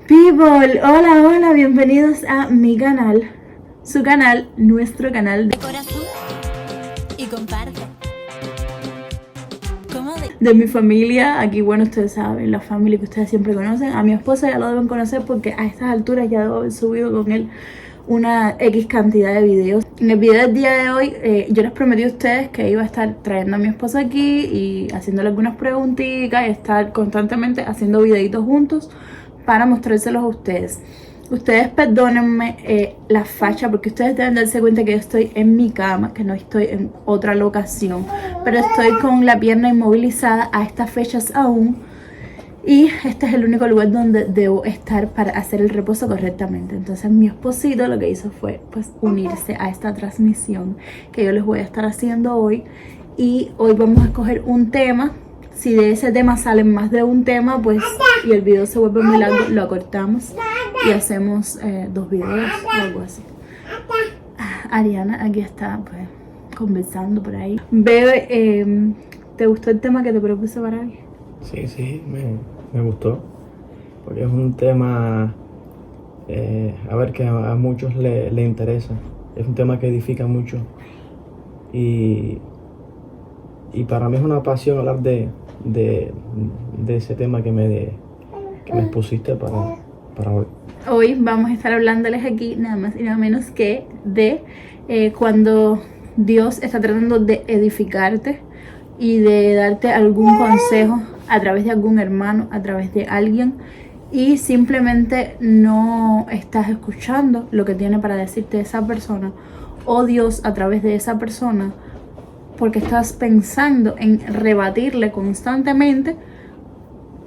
People, hola, hola, bienvenidos a mi canal, su canal, nuestro canal de corazón y comparte. De mi familia. Aquí, bueno, ustedes saben, la familia que ustedes siempre conocen. A mi esposo ya lo deben conocer porque a estas alturas ya debo haber subido con él una X cantidad de videos. En el video del día de hoy yo les prometí a ustedes que iba a estar trayendo a mi esposo aquí y haciéndole algunas preguntitas y estar constantemente haciendo videitos juntos para mostrárselos a ustedes. Ustedes perdónenme la facha, porque ustedes deben darse cuenta que yo estoy en mi cama, que no estoy en otra locación, pero estoy con la pierna inmovilizada a estas fechas aún, y este es el único lugar donde debo estar para hacer el reposo correctamente. Entonces mi esposito lo que hizo fue pues unirse a esta transmisión que yo les voy a estar haciendo hoy, y hoy vamos a escoger un tema. Si de ese tema salen más de un tema, pues, y el video se vuelve muy largo, lo acortamos y hacemos 2 videos o algo así. Ariana aquí está, pues, conversando por ahí. Bebe, ¿te gustó el tema que te propuse para hoy? Sí, me gustó, porque es un tema, a ver, que a muchos le interesa. Es un tema que edifica mucho y para mí es una pasión hablar de ese tema que me expusiste para hoy. Hoy vamos a estar hablándoles aquí nada más y nada menos que de cuando Dios está tratando de edificarte y de darte algún consejo a través de algún hermano, a través de alguien, y simplemente no estás escuchando lo que tiene para decirte esa persona o Dios a través de esa persona, porque estás pensando en rebatirle constantemente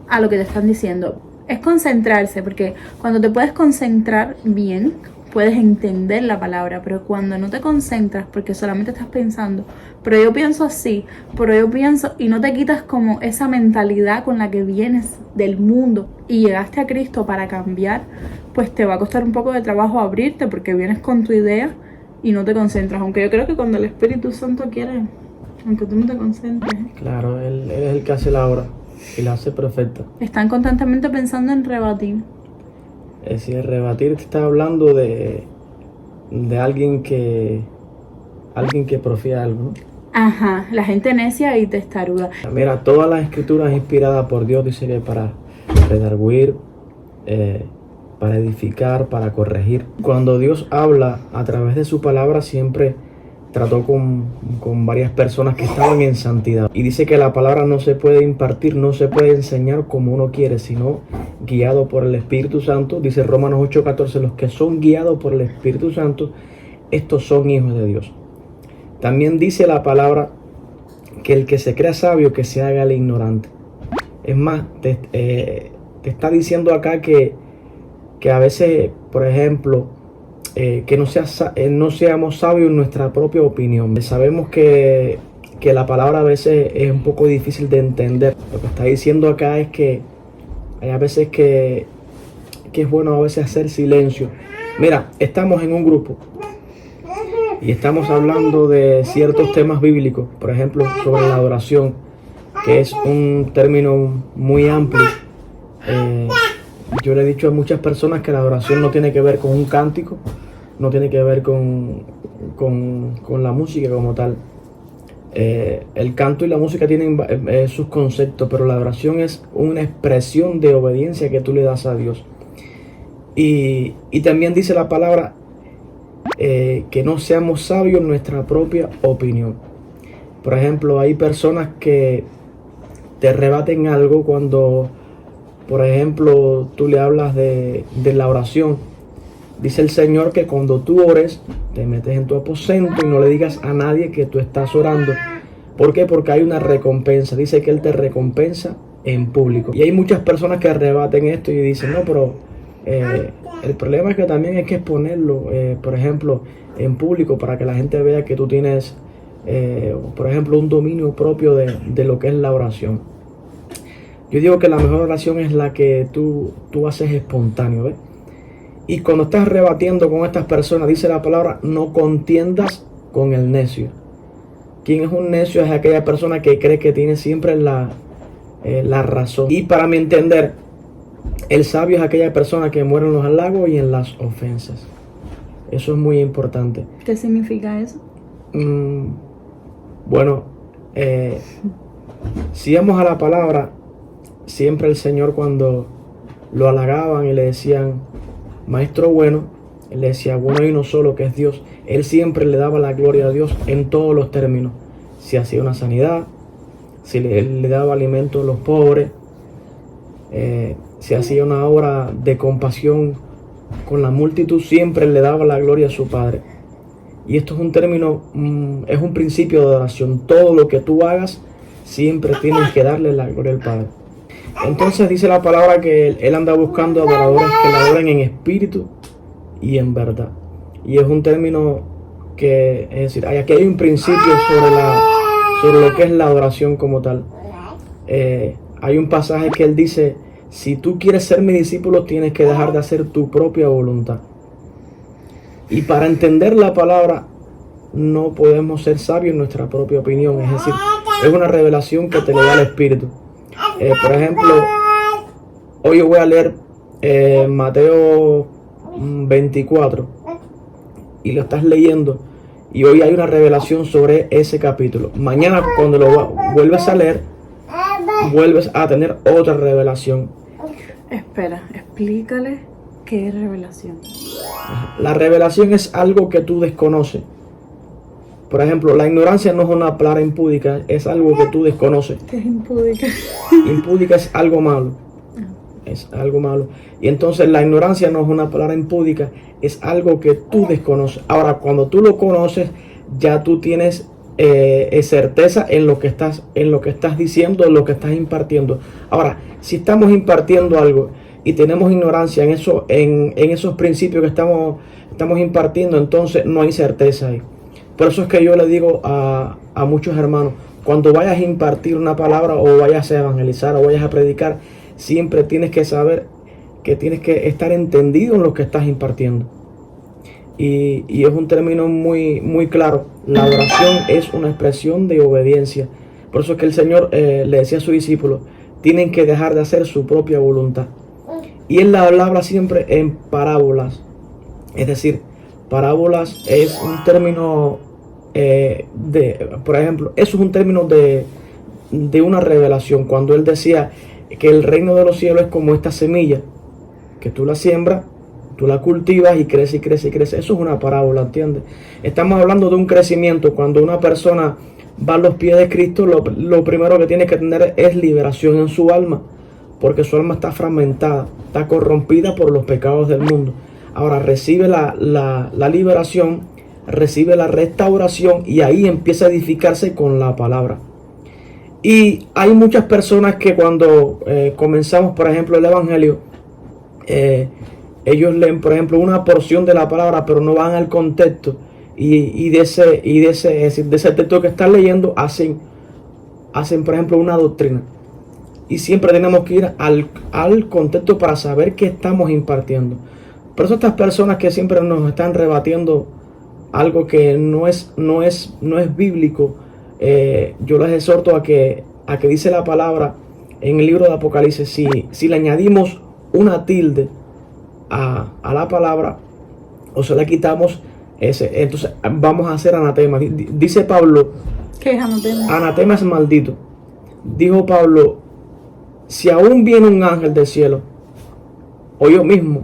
a lo que te están diciendo. Es concentrarse, porque cuando te puedes concentrar bien, puedes entender la palabra, pero cuando no te concentras porque solamente estás pensando, pero yo pienso así, pero yo pienso, y no te quitas como esa mentalidad con la que vienes del mundo y llegaste a Cristo para cambiar, pues te va a costar un poco de trabajo abrirte, porque vienes con tu idea y no te concentras. Aunque yo creo que cuando el Espíritu Santo quiere, aunque tú no te concentres, Claro, él es el que hace la obra y la hace perfecta. están constantemente pensando en rebatir. Es decir, rebatir te está hablando de alguien que profía algo, ¿no? Ajá, la gente necia y testaruda. Mira, todas las escrituras inspiradas por Dios dice que para redarguir, para edificar, para corregir. Cuando Dios habla a través de su palabra, siempre trató con varias personas que estaban en santidad. Y dice que la palabra no se puede impartir, no se puede enseñar como uno quiere, sino guiado por el Espíritu Santo. Dice Romanos 8:14, los que son guiados por el Espíritu Santo, estos son hijos de Dios. También dice la palabra que el que se crea sabio, que se haga el ignorante. Es más, te está diciendo acá que a veces, por ejemplo, que no seamos sabios en nuestra propia opinión. Sabemos que la palabra a veces es un poco difícil de entender. Lo que está diciendo acá es que hay a veces que es bueno a veces hacer silencio. Mira, estamos en un grupo y estamos hablando de ciertos temas bíblicos, por ejemplo, sobre la adoración, que es un término muy amplio. Yo le he dicho a muchas personas que la adoración no tiene que ver con un cántico, no tiene que ver con la música como tal. El canto y la música tienen sus conceptos, pero la adoración es una expresión de obediencia que tú le das a Dios. Y también dice la palabra que no seamos sabios en nuestra propia opinión. Por ejemplo, hay personas que te rebaten algo cuando, por ejemplo, tú le hablas de la oración. Dice el Señor que cuando tú ores, te metes en tu aposento y no le digas a nadie que tú estás orando. ¿Por qué? Porque hay una recompensa. Dice que Él te recompensa en público. Y hay muchas personas que rebaten esto y dicen, no, pero el problema es que también hay que exponerlo, por ejemplo, en público, para que la gente vea que tú tienes, por ejemplo, un dominio propio de lo que es la oración. Yo digo que la mejor oración es la que tú haces espontáneo, ¿ves? Y cuando estás rebatiendo con estas personas, dice la palabra, no contiendas con el necio. ¿Quién es un necio? Es aquella persona que cree que tiene siempre la razón. Y para mi entender, El sabio es aquella persona que muere en los halagos y en las ofensas. Eso es muy importante. ¿Qué significa eso? Bueno, si vamos a la palabra, siempre el Señor cuando lo halagaban y le decían, maestro bueno, él le decía, bueno y uno solo que es Dios. Él siempre le daba la gloria a Dios en todos los términos. Si hacía una sanidad, si le daba alimento a los pobres, si hacía una obra de compasión con la multitud, siempre le daba la gloria a su Padre. Y esto es un término, es un principio de adoración. Todo lo que tú hagas, siempre tienes que darle la gloria al Padre. Entonces dice la palabra que él anda buscando adoradores que le adoren en espíritu y en verdad. Y es un término que, es decir, aquí hay un principio sobre lo que es la adoración como tal. Hay un pasaje que él dice, si tú quieres ser mi discípulo, tienes que dejar de hacer tu propia voluntad. Y para entender la palabra, no podemos ser sabios en nuestra propia opinión. Es decir, es una revelación que te le da el Espíritu. Por ejemplo, hoy yo voy a leer Mateo 24 y lo estás leyendo y hoy hay una revelación sobre ese capítulo. Mañana cuando lo vuelves a leer, vuelves a tener otra revelación. Espera, explícale qué es revelación. La revelación es algo que tú desconoces. Por ejemplo, la ignorancia no es una palabra impúdica, es algo que tú desconoces. ¿Qué es impúdica? Impúdica es algo malo. Es algo malo. Y entonces la ignorancia no es una palabra impúdica, es algo que tú desconoces. Ahora, cuando tú lo conoces, ya tú tienes certeza en lo que estás diciendo, en lo que estás impartiendo. Ahora, si estamos impartiendo algo y tenemos ignorancia en esos principios que estamos impartiendo, entonces no hay certeza ahí. Por eso es que yo le digo a muchos hermanos, cuando vayas a impartir una palabra o vayas a evangelizar o vayas a predicar, siempre tienes que saber que tienes que estar entendido en lo que estás impartiendo. Y es un término muy, muy claro. La adoración es una expresión de obediencia. Por eso es que el Señor le decía a sus discípulos, tienen que dejar de hacer su propia voluntad. Y él habla siempre en parábolas. Es decir, parábolas es un término por ejemplo, eso es un término de una revelación. Cuando él decía que el reino de los cielos es como esta semilla, que tú la siembras, tú la cultivas y crece y crece y crece. Eso es una parábola, ¿entiendes? Estamos hablando de un crecimiento. Cuando una persona va a los pies de Cristo, lo primero que tiene que tener es liberación en su alma, porque su alma está fragmentada, está corrompida por los pecados del mundo. Ahora recibe la liberación, recibe la restauración y ahí empieza a edificarse con la palabra. Y hay muchas personas que cuando comenzamos, por ejemplo, el Evangelio, ellos leen, por ejemplo, una porción de la palabra, pero no van al contexto. Y de ese texto que están leyendo, hacen, por ejemplo, una doctrina. Y siempre tenemos que ir al contexto para saber qué estamos impartiendo. Por eso estas personas que siempre nos están rebatiendo algo que no es bíblico, yo les exhorto a que dice la palabra en el libro de Apocalipsis, si le añadimos una tilde a la palabra o se la quitamos, entonces vamos a hacer anatema. Dice Pablo, ¿qué es anatema? Anatema es maldito. Dijo Pablo, si aún viene un ángel del cielo o yo mismo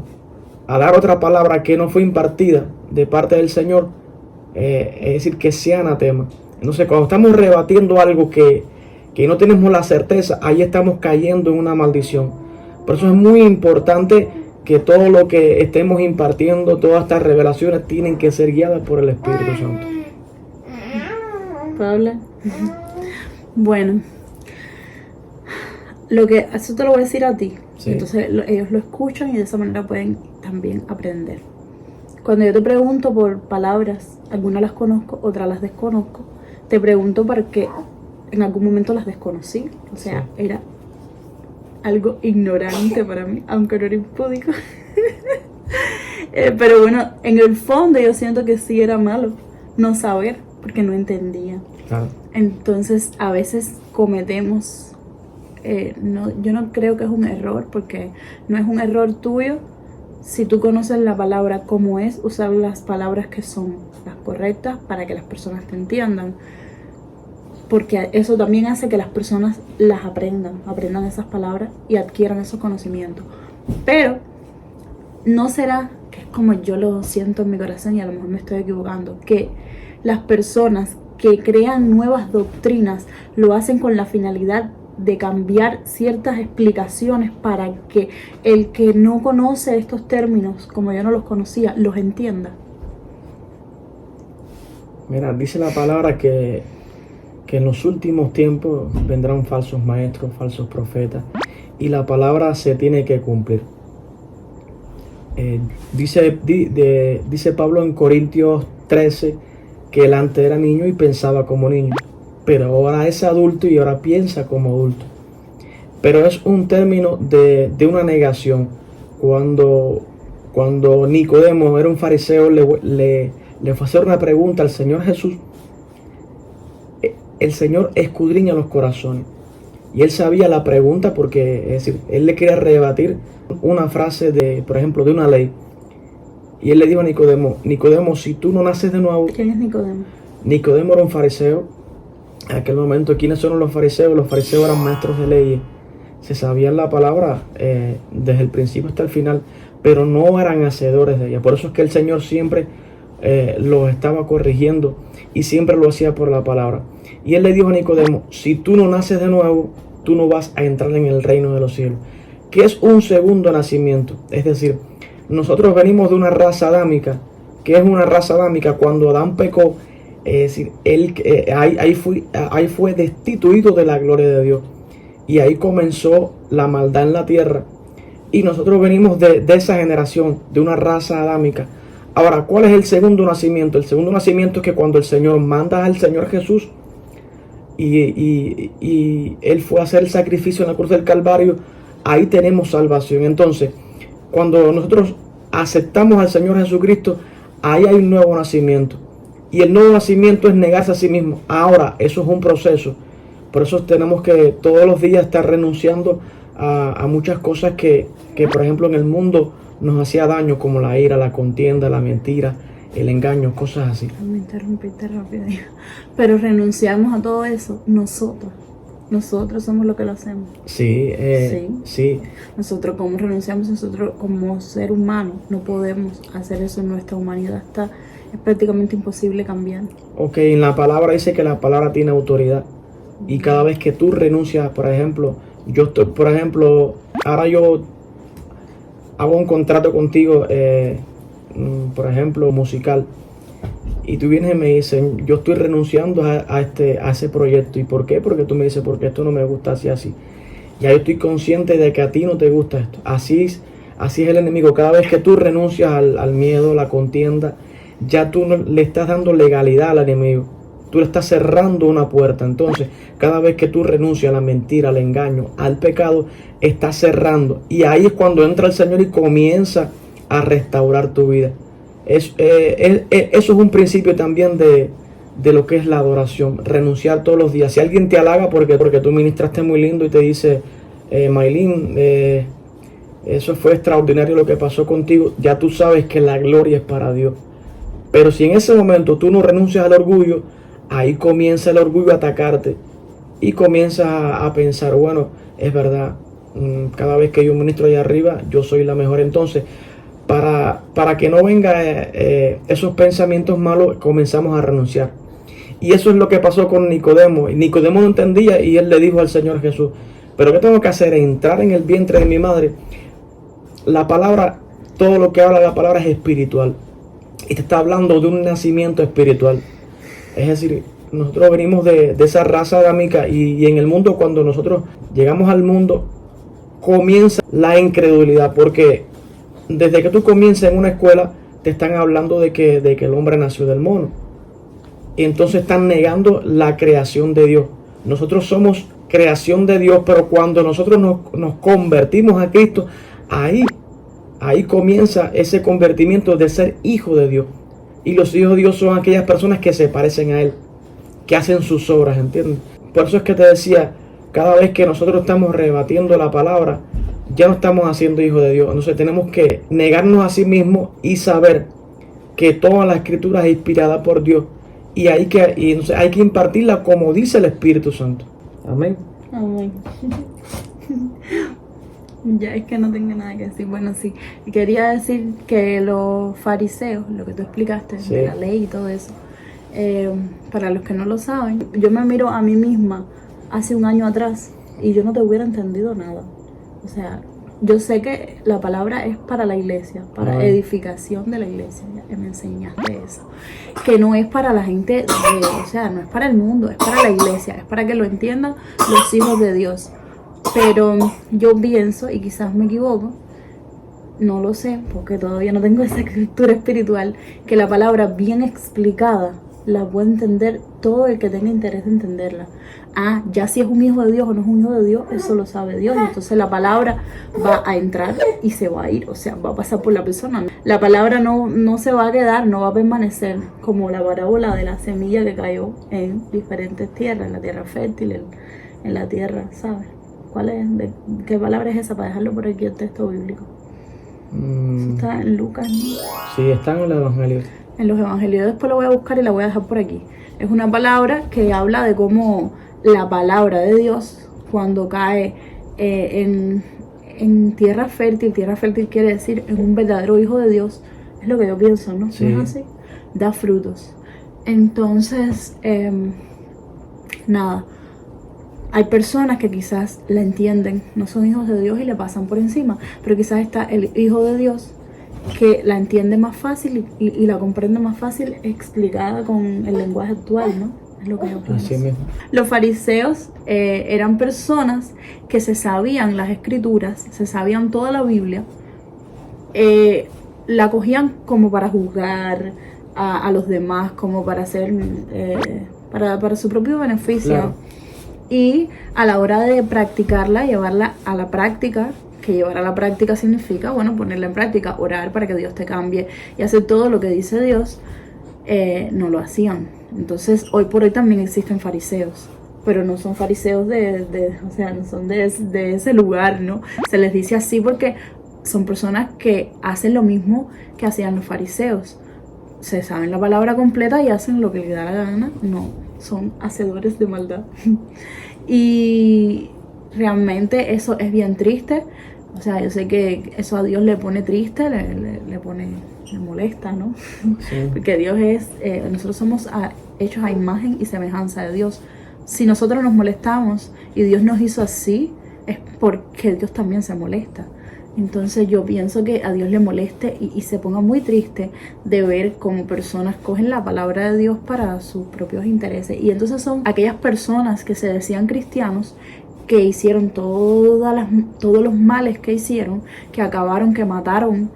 a dar otra palabra que no fue impartida de parte del Señor, es decir, que sea anatema. Entonces cuando estamos rebatiendo algo que no tenemos la certeza, ahí estamos cayendo en una maldición. Por eso es muy importante que todo lo que estemos impartiendo, todas estas revelaciones tienen que ser guiadas por el Espíritu Santo. ¿Puedo hablar? Bueno, eso te lo voy a decir a ti. Sí. Entonces ellos lo escuchan y de esa manera pueden también aprender. Cuando yo te pregunto por palabras, algunas las conozco, otras las desconozco, te pregunto porque en algún momento las desconocí. O sea, sí, era algo ignorante para mí, aunque no era impúdico. Pero bueno, en el fondo yo siento que sí era malo no saber, porque no entendía. Claro. Entonces a veces cometemos yo no creo que es un error, porque no es un error tuyo si tú conoces la palabra como es, usar las palabras que son las correctas para que las personas te entiendan. Porque eso también hace que las personas las aprendan esas palabras y adquieran esos conocimientos. Pero no será, que es como yo lo siento en mi corazón y a lo mejor me estoy equivocando, que las personas que crean nuevas doctrinas lo hacen con la finalidad de cambiar ciertas explicaciones para que el que no conoce estos términos, como yo no los conocía, los entienda. Mira, dice la palabra que en los últimos tiempos vendrán falsos maestros, falsos profetas, y la palabra se tiene que cumplir. Dice Pablo en Corintios 13 que él antes era niño y pensaba como niño, pero ahora es adulto y ahora piensa como adulto. Pero es un término de una negación. Cuando Nicodemo era un fariseo, le fue a hacer una pregunta al Señor Jesús. El Señor escudriña los corazones y él sabía la pregunta, porque es decir, él le quería rebatir una frase por ejemplo, de una ley. Y él le dijo a Nicodemo, si tú no naces de nuevo. ¿Quién es Nicodemo? Nicodemo era un fariseo. En aquel momento, ¿quiénes son los fariseos? Los fariseos eran maestros de leyes. Se sabían la palabra desde el principio hasta el final, pero no eran hacedores de ella. Por eso es que el Señor siempre los estaba corrigiendo y siempre lo hacía por la palabra. Y él le dijo a Nicodemo, si tú no naces de nuevo, tú no vas a entrar en el reino de los cielos. Que es un segundo nacimiento. Es decir, nosotros venimos de una raza adámica. ¿Qué es una raza adámica? Cuando Adán pecó, es decir, ahí fue destituido de la gloria de Dios. Y ahí comenzó la maldad en la tierra. Y nosotros venimos de esa generación, de una raza adámica. Ahora, ¿cuál es el segundo nacimiento? El segundo nacimiento es que cuando el Señor manda al Señor Jesús y Él fue a hacer el sacrificio en la cruz del Calvario, ahí tenemos salvación. Entonces, cuando nosotros aceptamos al Señor Jesucristo, ahí hay un nuevo nacimiento. Y el nuevo nacimiento es negarse a sí mismo. Ahora, eso es un proceso. Por eso tenemos que todos los días estar renunciando a muchas cosas que, por ejemplo, en el mundo nos hacía daño, como la ira, la contienda, la mentira, el engaño, cosas así. Me interrumpiste rápido. Pero renunciamos a todo eso nosotros. Nosotros somos los que lo hacemos. Sí. Nosotros, como renunciamos, nosotros como ser humano no podemos hacer eso en nuestra humanidad. Es prácticamente imposible cambiar. Ok, en la palabra dice que la palabra tiene autoridad. Y cada vez que tú renuncias, por ejemplo, ahora yo hago un contrato contigo, por ejemplo, musical. Y tú vienes y me dices, yo estoy renunciando a ese proyecto. ¿Y por qué? Porque tú me dices, porque esto no me gusta así. Ya yo estoy consciente de que a ti no te gusta esto. Así es el enemigo. Cada vez que tú renuncias al miedo, la contienda, ya tú no le estás dando legalidad al enemigo. Tú le estás cerrando una puerta. Entonces, cada vez que tú renuncias a la mentira, al engaño, al pecado, estás cerrando. Y ahí es cuando entra el Señor y comienza a restaurar tu vida. Eso es un principio también de lo que es la adoración. Renunciar todos los días. Si alguien te halaga porque tú ministraste muy lindo y te dice, Maylin, eso fue extraordinario lo que pasó contigo, ya tú sabes que la gloria es para Dios. Pero si en ese momento tú no renuncias al orgullo, ahí comienza el orgullo a atacarte y comienza a pensar, bueno, es verdad, cada vez que yo ministro allá arriba, yo soy la mejor. Entonces, para que no venga esos pensamientos malos, comenzamos a renunciar. Y eso es lo que pasó con Nicodemo. Y Nicodemo no entendía y él le dijo al Señor Jesús, ¿pero qué tengo que hacer? Entrar en el vientre de mi madre. La palabra, todo lo que habla la palabra es espiritual. Y te está hablando de un nacimiento espiritual. Es decir, nosotros venimos de esa raza adámica y en el mundo, cuando nosotros llegamos al mundo, comienza la incredulidad. Porque desde que tú comienzas en una escuela, te están hablando de que el hombre nació del mono. Y entonces están negando la creación de Dios. Nosotros somos creación de Dios, pero cuando nosotros nos convertimos a Cristo, ahí comienza ese convertimiento de ser hijo de Dios. Y los hijos de Dios son aquellas personas que se parecen a Él, que hacen sus obras, ¿entiendes? Por eso es que te decía, cada vez que nosotros estamos rebatiendo la palabra, ya no estamos haciendo hijos de Dios. Entonces tenemos que negarnos a sí mismos y saber que toda la escritura es inspirada por Dios y entonces hay que impartirla como dice el Espíritu Santo. Amén. Amén. Ya es que no tengo nada que decir. Bueno, sí, quería decir que los fariseos, lo que tú explicaste, Sí. de la ley y todo eso, para los que no lo saben, yo me miro a mí misma hace un año atrás y yo no te hubiera entendido nada. O sea, yo sé que la palabra es para la iglesia, para Amén. edificación de la iglesia, ya que me enseñaste eso. Que no es para la gente, o sea, no es para el mundo, es para la iglesia, es para que lo entiendan los hijos de Dios. Pero yo pienso, y quizás me equivoco, no lo sé, porque todavía no tengo esa escritura espiritual, que la palabra bien explicada la puede entender todo el que tenga interés de entenderla. Ah, ya si es un hijo de Dios o no es un hijo de Dios, eso lo sabe Dios. Entonces la palabra va a entrar y se va a ir, o sea, va a pasar por la persona. La palabra no se va a quedar, no va a permanecer, como la parábola de la semilla que cayó en diferentes tierras, en la tierra fértil, en la tierra, ¿sabes? ¿Cuál es? ¿Qué palabra es esa? Para dejarlo por aquí el texto bíblico. Eso está en Lucas, ¿no? Sí, están en los evangelios. En los evangelios, después lo voy a buscar y la voy a dejar por aquí. Es una palabra que habla de cómo la palabra de Dios, cuando cae en tierra fértil quiere decir en un verdadero hijo de Dios, es lo que yo pienso, ¿no? Sí. ¿No es así? Da frutos. Entonces, nada, hay personas que quizás la entienden, no son hijos de Dios y le pasan por encima, pero quizás está el hijo de Dios que la entiende más fácil y la comprende más fácil explicada con el lenguaje actual, ¿no? Es lo que yo pienso. Así mismo. Los fariseos eran personas que se sabían las escrituras, se sabían toda la Biblia, la cogían como para juzgar a los demás, como para hacer, para su propio beneficio. Claro. Y a la hora de practicarla, llevarla a la práctica, que llevar a la práctica significa, bueno, ponerla en práctica, orar para que Dios te cambie y hacer todo lo que dice Dios, no lo hacían. Entonces, hoy por hoy también existen fariseos, pero no son fariseos o sea, no son de ese lugar, ¿no? Se les dice así porque son personas que hacen lo mismo que hacían los fariseos. Se saben la palabra completa y hacen lo que les da la gana. No, son hacedores de maldad. Y realmente eso es bien triste. O sea, yo sé que eso a Dios le pone triste, le molesta, ¿no? Sí. Porque Dios nosotros somos hechos a imagen y semejanza de Dios. Si nosotros nos molestamos y Dios nos hizo así, es porque Dios también se molesta. Entonces yo pienso que a Dios le moleste y se ponga muy triste de ver cómo personas cogen la palabra de Dios para sus propios intereses. Y entonces son aquellas personas que se decían cristianos, que hicieron todos los males que hicieron, que acabaron, que mataron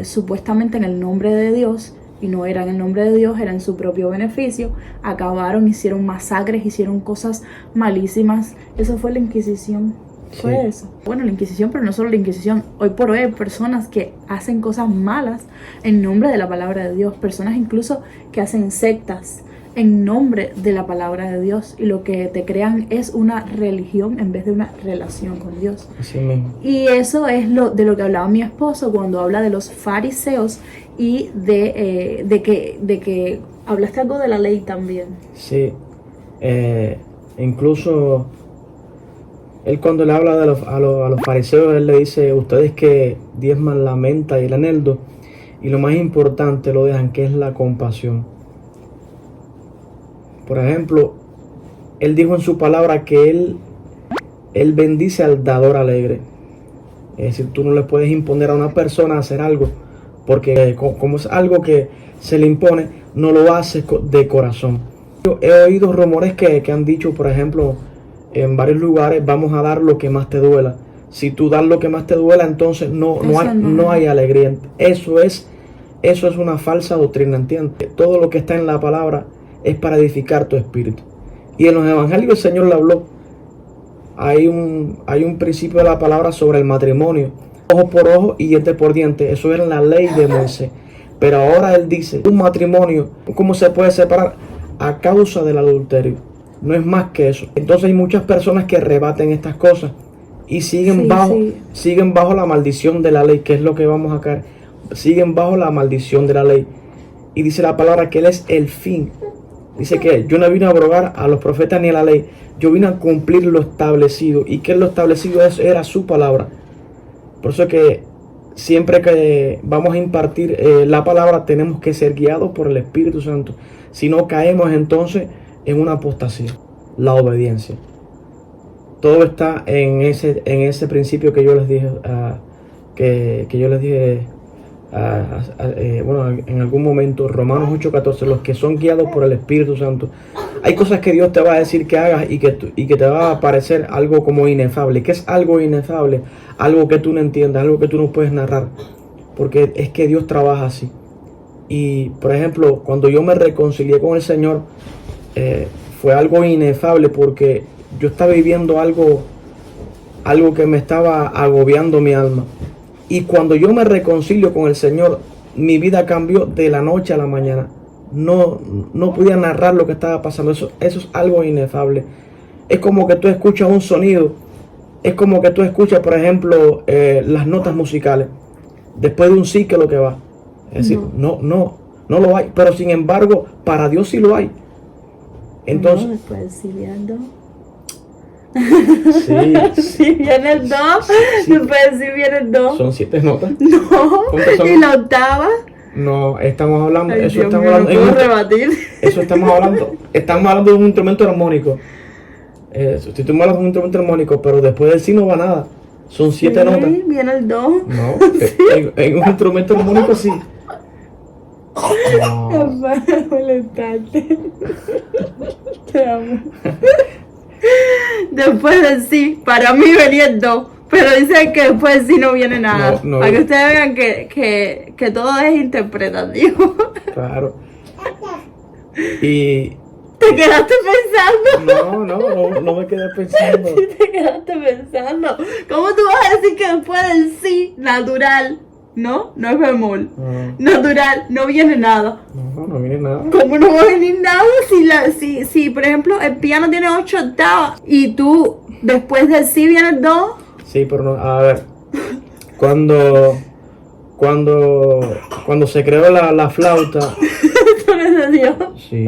supuestamente en el nombre de Dios, y no era en el nombre de Dios, era en su propio beneficio. Acabaron, hicieron masacres, hicieron cosas malísimas. Eso fue la Inquisición. Fue Sí. eso. Bueno, la Inquisición, pero no solo la Inquisición. Hoy por hoy hay personas que hacen cosas malas en nombre de la palabra de Dios. Personas incluso que hacen sectas en nombre de la palabra de Dios. Y lo que te crean es una religión en vez de una relación con Dios. Así mismo. Y eso es de lo que hablaba mi esposo cuando habla de los fariseos y de que hablaste algo de la ley también. Sí. Incluso él cuando le habla a los fariseos, él le dice, ustedes que diezman la menta y el eneldo, y lo más importante lo dejan, que es la compasión. Por ejemplo, él dijo en su palabra que él bendice al dador alegre. Es decir, tú no le puedes imponer a una persona a hacer algo, porque como es algo que se le impone, no lo hace de corazón. Yo he oído rumores que han dicho, por ejemplo, en varios lugares, vamos a dar lo que más te duela. Si tú das lo que más te duela, entonces no hay alegría. Eso es una falsa doctrina, ¿entiendes? Todo lo que está en la palabra es para edificar tu espíritu. Y en los evangelios el Señor le habló. Hay un principio de la palabra sobre el matrimonio. Ojo por ojo y diente por diente. Eso era en la ley de Moisés. Pero ahora Él dice, un matrimonio, ¿cómo se puede separar? A causa del adulterio. no es más que eso. Entonces hay muchas personas que rebaten estas cosas y siguen bajo la maldición de la ley, que es lo que vamos a caer. Siguen bajo la maldición de la ley. Y dice la palabra que Él es el fin. Dice que yo no vine a abrogar a los profetas ni a la ley. Yo vine a cumplir lo establecido. Y que lo establecido era su palabra. Por eso que siempre que vamos a impartir la palabra, tenemos que ser guiados por el Espíritu Santo. Si no, caemos entonces en una apostasía. La obediencia. Todo está en ese principio que yo les dije. En algún momento, Romanos 8:14, los que son guiados por el Espíritu Santo. Hay cosas que Dios te va a decir que hagas y que te va a parecer algo como inefable. ¿Qué es algo inefable? Algo que tú no entiendas, algo que tú no puedes narrar. Porque es que Dios trabaja así. Y, por ejemplo, cuando yo me reconcilié con el Señor, fue algo inefable porque yo estaba viviendo algo que me estaba agobiando mi alma. Y cuando yo me reconcilio con el Señor, mi vida cambió de la noche a la mañana. No podía narrar lo que estaba pasando. Eso es algo inefable. Es como que tú escuchas un sonido. Es como que tú escuchas, por ejemplo, las notas musicales. Después de un sí, que lo que va. Es decir, no lo hay. Pero sin embargo, para Dios sí lo hay. Entonces, después sí viendo. Sí. Si viene el do, después sí viene el do. Son 7 notas. No, y la octava. No, estamos hablando. Ay, Eso Dios estamos mío, hablando. no puedo rebatir. Eso estamos hablando. Estamos hablando de un instrumento armónico. Estamos hablando de un instrumento armónico, pero después del sí no va nada. Son 7 notas. Viene el do. No, en un instrumento armónico sí. No. Para molestarte. Te amo. Después del sí, para mí venía el do. Pero dicen que después del sí no viene nada. No. Para que ustedes vean que todo es interpretativo. Claro. Y ¿Te quedaste pensando? no me quedé pensando. Sí, te quedaste pensando. ¿Cómo tú vas a decir que después del sí natural, no es bemol, natural, no viene nada? No viene nada. ¿Cómo no va a venir nada si por ejemplo el piano tiene 8 octavas y tú después del sí viene el do? Sí, pero no, a ver, cuando se creó la flauta. Eso no es de Dios. Sí.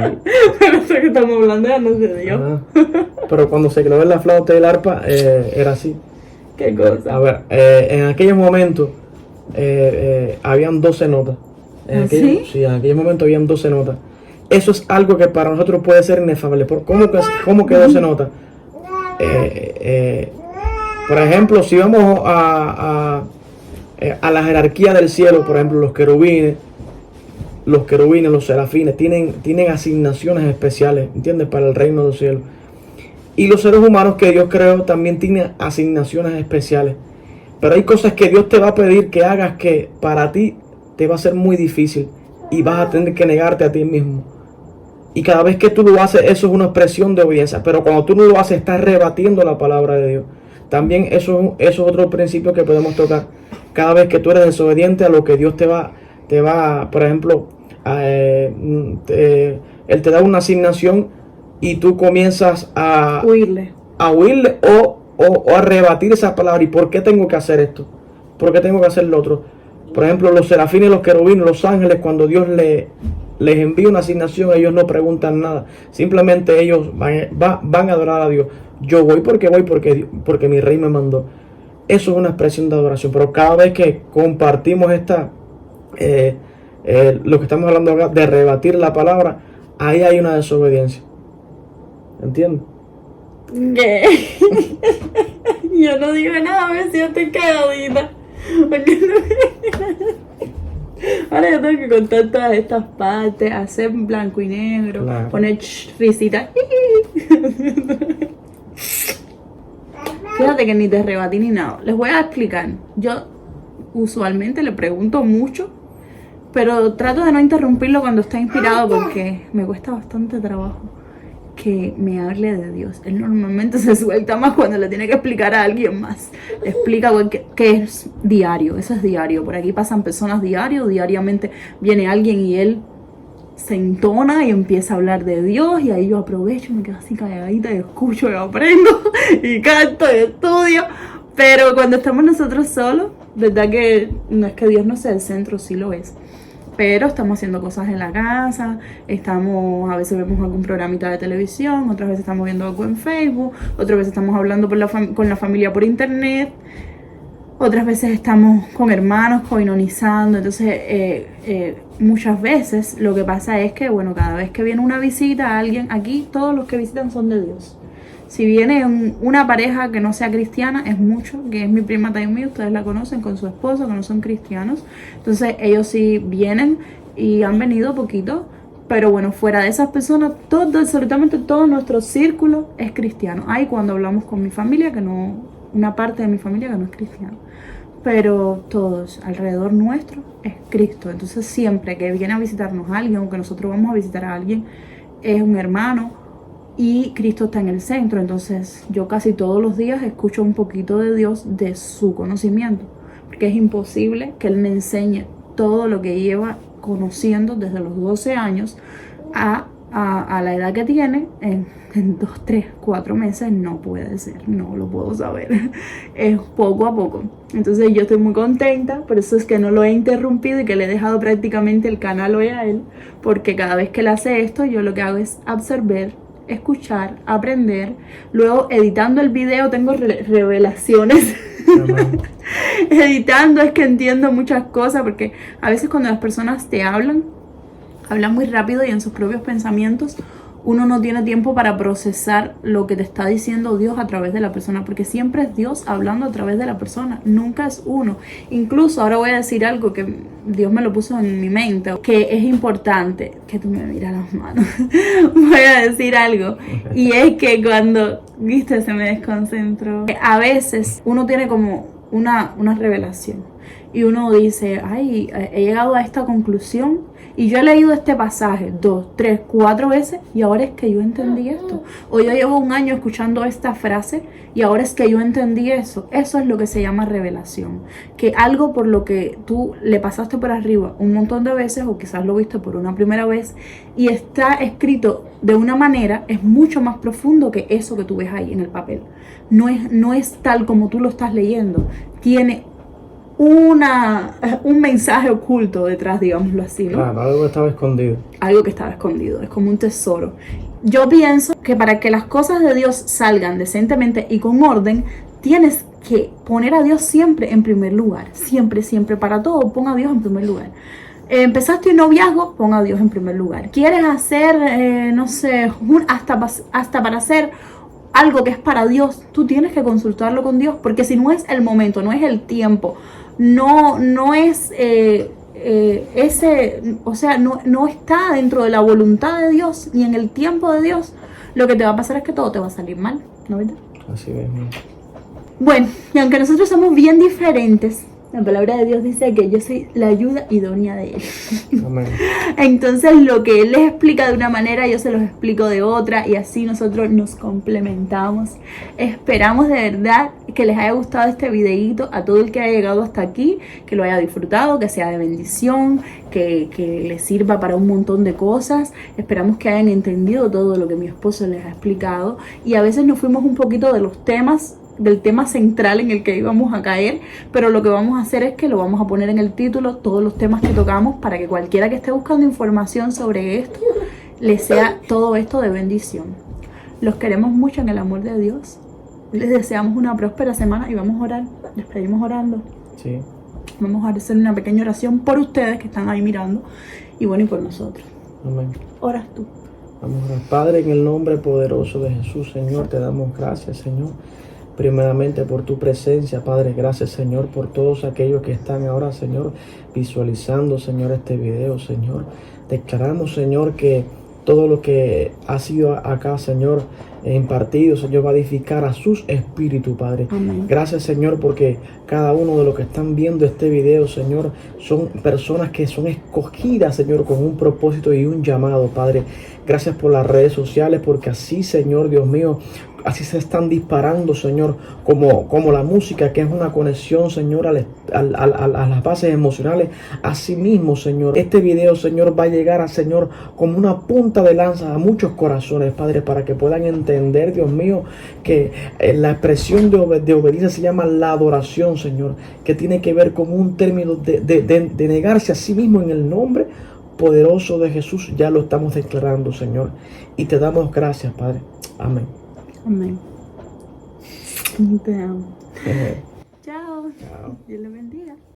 Pero eso que estamos hablando ya no es de Dios. Pero cuando se creó la flauta y el arpa, era así. ¿Qué cosa? A ver, en aquellos momentos habían 12 notas. ¿Sí? Sí, en aquellos momentos habían 12 notas. Eso es algo que para nosotros puede ser inefable. ¿Cómo que 12 notas? Por ejemplo, si vamos a la jerarquía del cielo, por ejemplo, los querubines, los serafines, tienen asignaciones especiales, ¿entiendes? Para el reino del cielo. Y los seres humanos que Dios creó también tienen asignaciones especiales. Pero hay cosas que Dios te va a pedir que hagas que para ti te va a ser muy difícil y vas a tener que negarte a ti mismo. Y cada vez que tú lo haces, eso es una expresión de obediencia. Pero cuando tú no lo haces, estás rebatiendo la palabra de Dios. También eso es otro principio que podemos tocar. Cada vez que tú eres desobediente a lo que Dios te va, por ejemplo, Él te da una asignación y tú comienzas a huirle o a rebatir esa palabra. ¿Y por qué tengo que hacer esto? ¿Por qué tengo que hacer lo otro? Por ejemplo, los serafines, los querubines, los ángeles, cuando Dios les envía una asignación, ellos no preguntan nada. Simplemente ellos van a adorar a Dios. Yo voy porque mi rey me mandó. Eso es una expresión de adoración. Pero cada vez que compartimos lo que estamos hablando acá, de rebatir la palabra, ahí hay una desobediencia. ¿Entiendes? ¿Qué? Yo no digo nada, me siento cagadita. Ahora yo tengo que contar todas estas partes, hacer blanco y negro, claro. Poner risita. Fíjate que ni te rebatí ni nada. Les voy a explicar. Yo usualmente le pregunto mucho, pero trato de no interrumpirlo cuando está inspirado porque me cuesta bastante trabajo que me hable de Dios. Él normalmente se suelta más cuando le tiene que explicar a alguien más. Le explica que es diario, eso es diario. Por aquí pasan personas diariamente viene alguien y él se entona y empieza a hablar de Dios, y ahí yo aprovecho, me quedo así calladita y escucho y aprendo y canto y estudio. Pero cuando estamos nosotros solos, verdad que no es que Dios no sea el centro, sí lo es, pero estamos haciendo cosas en la casa, a veces vemos algún programita de televisión, otras veces estamos viendo algo en Facebook, otras veces estamos hablando con la familia por internet, otras veces estamos con hermanos coinonizando. Entonces muchas veces lo que pasa es que, bueno, cada vez que viene una visita a alguien, aquí todos los que visitan son de Dios. Si viene una pareja que no sea cristiana, es mucho, que es mi prima Taimi, ustedes la conocen, con su esposo, que no son cristianos. Entonces ellos sí vienen y han venido poquito, pero bueno, fuera de esas personas, absolutamente todo nuestro círculo es cristiano. Hay cuando hablamos con mi familia, una parte de mi familia que no es cristiana, pero todos alrededor nuestro es Cristo. Entonces siempre que viene a visitarnos alguien, o que nosotros vamos a visitar a alguien, es un hermano, y Cristo está en el centro. Entonces yo casi todos los días escucho un poquito de Dios, de su conocimiento, porque es imposible que Él me enseñe todo lo que lleva conociendo desde los 12 años a la edad que tiene en 2, 3, 4 meses. No puede ser, no lo puedo saber. Es poco a poco. Entonces yo estoy muy contenta, por eso es que no lo he interrumpido y que le he dejado prácticamente el canal hoy a él, porque cada vez que él hace esto, yo lo que hago es absorber, escuchar, aprender. Luego editando el video tengo revelaciones. Editando es que entiendo muchas cosas, porque a veces cuando las personas te hablan muy rápido y en sus propios pensamientos, uno no tiene tiempo para procesar lo que te está diciendo Dios a través de la persona, porque siempre es Dios hablando a través de la persona, nunca es uno. Incluso ahora voy a decir algo que Dios me lo puso en mi mente, que es importante, que tú me miras las manos. Voy a decir algo, y es que cuando, viste, se me desconcentró. A veces uno tiene como una revelación y uno dice, ay, he llegado a esta conclusión y yo he leído este pasaje 2, 3, 4 veces y ahora es que yo entendí esto. O yo llevo 1 año escuchando esta frase y ahora es que yo entendí eso. Eso es lo que se llama revelación. Que algo por lo que tú le pasaste por arriba un montón de veces, o quizás lo viste por una primera vez, y está escrito de una manera, es mucho más profundo que eso que tú ves ahí en el papel. No es tal como tú lo estás leyendo. Tiene un mensaje oculto detrás, digámoslo así, ¿no? Claro, algo que estaba escondido. Algo que estaba escondido, es como un tesoro. Yo pienso que para que las cosas de Dios salgan decentemente y con orden, tienes que poner a Dios siempre en primer lugar. Siempre, siempre, para todo, pon a Dios en primer lugar. Empezaste un noviazgo, pon a Dios en primer lugar. ¿Quieres hacer, no sé, hasta para hacer algo que es para Dios, tú tienes que consultarlo con Dios, porque si no es el momento, no es el tiempo, no es o sea, no está dentro de la voluntad de Dios ni en el tiempo de Dios, lo que te va a pasar es que todo te va a salir mal, ¿no verdad? Así es. Bueno, y aunque nosotros somos bien diferentes, la palabra de Dios dice que yo soy la ayuda idónea de Él. Amén. Entonces lo que Él les explica de una manera, yo se los explico de otra, y así nosotros nos complementamos. Esperamos de verdad que les haya gustado este videíto, a todo el que haya llegado hasta aquí, que lo haya disfrutado, que sea de bendición, que les sirva para un montón de cosas. Esperamos que hayan entendido todo lo que mi esposo les ha explicado, y a veces nos fuimos un poquito de los temas, del tema central en el que íbamos a caer, pero lo que vamos a hacer es que lo vamos a poner en el título, todos los temas que tocamos, para que cualquiera que esté buscando información sobre esto, les sea todo esto de bendición. Los queremos mucho en el amor de Dios, les deseamos una próspera semana y vamos a orar, les pedimos orando. Sí. Vamos a hacer una pequeña oración por ustedes que están ahí mirando, y bueno, y por nosotros. Amén. Oras tú. Vamos a orar. Padre, en el nombre poderoso de Jesús, Señor, te damos gracias, Señor. Primeramente por tu presencia, Padre, gracias, Señor, por todos aquellos que están ahora, Señor, visualizando, Señor, este video, Señor, declarando, Señor, que todo lo que ha sido acá, Señor, impartido, Señor, va a edificar a sus espíritus, Padre. Amén. Gracias, Señor, porque cada uno de los que están viendo este video, Señor, son personas que son escogidas, Señor, con un propósito y un llamado, Padre. Gracias por las redes sociales, porque así, Señor, Dios mío, así se están disparando, Señor, como la música, que es una conexión, Señor, a las bases emocionales. Así mismo, Señor, este video, Señor, va a llegar a, Señor, como una punta de lanza a muchos corazones, Padre, para que puedan entender, Dios mío, que la expresión de obediencia se llama la adoración, Señor, que tiene que ver con un término de negarse a sí mismo en el nombre poderoso de Jesús. Ya lo estamos declarando, Señor, y te damos gracias, Padre. Amén. Amén. Te amo. Chao. Chao. Dios le bendiga.